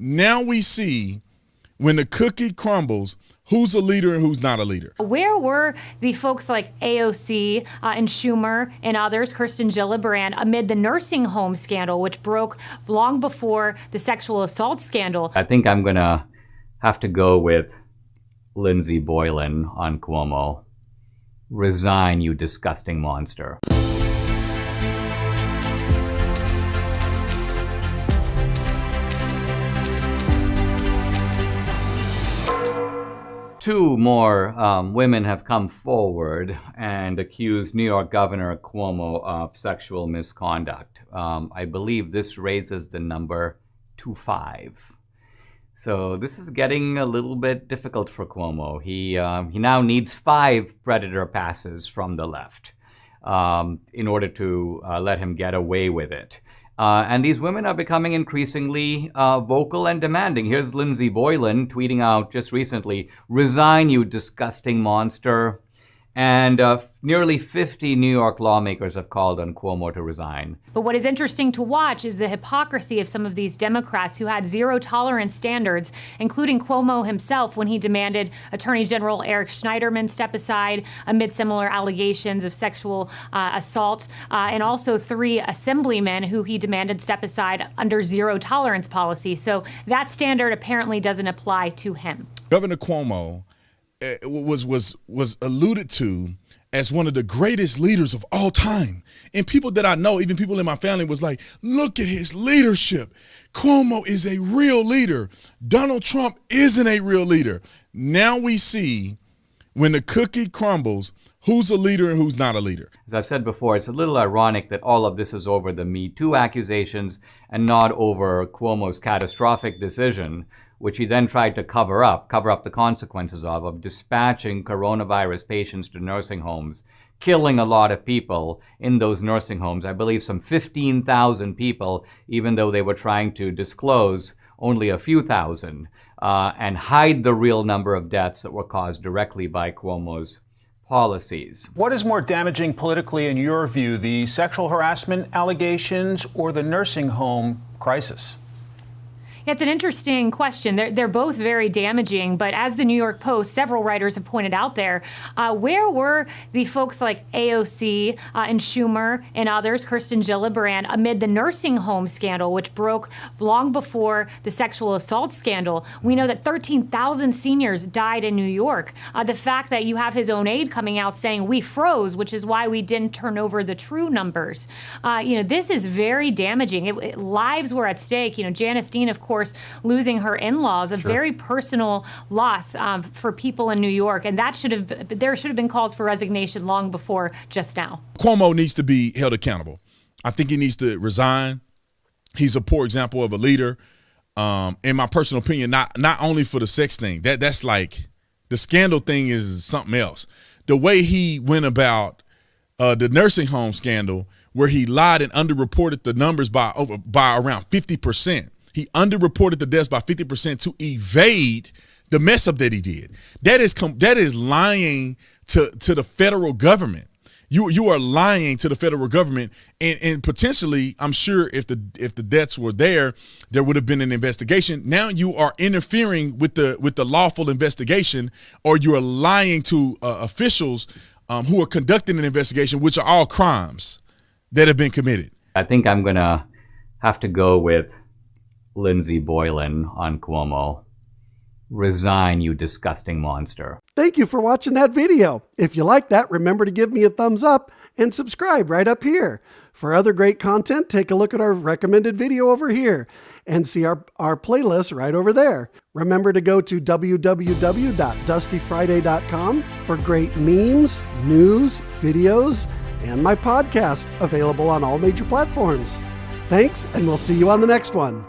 Now we see when the cookie crumbles, who's a leader and who's not a leader. Where were the folks like AOC and Schumer and others, Kirsten Gillibrand, amid the nursing home scandal, which broke long before the sexual assault scandal? I think I'm going to have to go with Lindsey Boylan on Cuomo. Resign, you disgusting monster. Two more women have come forward and accused New York Governor Cuomo of sexual misconduct. I believe this raises the number to 5. So this is getting a little bit difficult for Cuomo. He now needs 5 predator passes from the left in order to let him get away with it. And these women are becoming increasingly vocal and demanding. Here's Lindsey Boylan tweeting out just recently, "Resign, you disgusting monster." And nearly 50 New York lawmakers have called on Cuomo to resign. But what is interesting to watch is the hypocrisy of some of these Democrats who had zero tolerance standards, including Cuomo himself when he demanded Attorney General Eric Schneiderman step aside amid similar allegations of sexual assault, and also 3 assemblymen who he demanded step aside under zero tolerance policy. So that standard apparently doesn't apply to him. Governor Cuomo was alluded to as one of the greatest leaders of all time. And people that I know, even people in my family, was like, look at his leadership. Cuomo is a real leader. Donald Trump isn't a real leader. Now we see when the cookie crumbles, who's a leader and who's not a leader. As I've said before, it's a little ironic that all of this is over the Me Too accusations and not over Cuomo's catastrophic decision, which he then tried to cover up the consequences of dispatching coronavirus patients to nursing homes, killing a lot of people in those nursing homes. I believe some 15,000 people, even though they were trying to disclose only a few thousand, and hide the real number of deaths that were caused directly by Cuomo's policies. What is more damaging politically in your view, the sexual harassment allegations or the nursing home crisis? It's an interesting question. They're both very damaging, but as the New York Post, several writers have pointed out there, where were the folks like AOC and Schumer and others, Kirsten Gillibrand, amid the nursing home scandal, which broke long before the sexual assault scandal? We know that 13,000 seniors died in New York. The fact that you have his own aide coming out saying we froze, which is why we didn't turn over the true numbers. This is very damaging. Lives were at stake. Janice Dean, of course, losing her in-laws, a very personal loss for people in New York, and there should have been calls for resignation long before just now. Cuomo needs to be held accountable. I think he needs to resign. He's a poor example of a leader. In my personal opinion, not only for the sex thing. That's like the scandal thing is something else. The way he went about the nursing home scandal, where he lied and underreported the numbers by around 50%. He underreported the deaths by 50% to evade the mess up that he did. That is lying to the federal government. You are lying to the federal government, and potentially, I'm sure if the deaths were there would have been an investigation. Now you are interfering with the lawful investigation, or you are lying to officials who are conducting an investigation, which are all crimes that have been committed. I think I'm gonna have to go with Lindsey Boylan on Cuomo. Resign, you disgusting monster. Thank you for watching that video. If you like that, remember to give me a thumbs up and subscribe right up here. For other great content, take a look at our recommended video over here and see our playlist right over there. Remember to go to www.dustyfriday.com for great memes, news, videos, and my podcast available on all major platforms. Thanks, and we'll see you on the next one.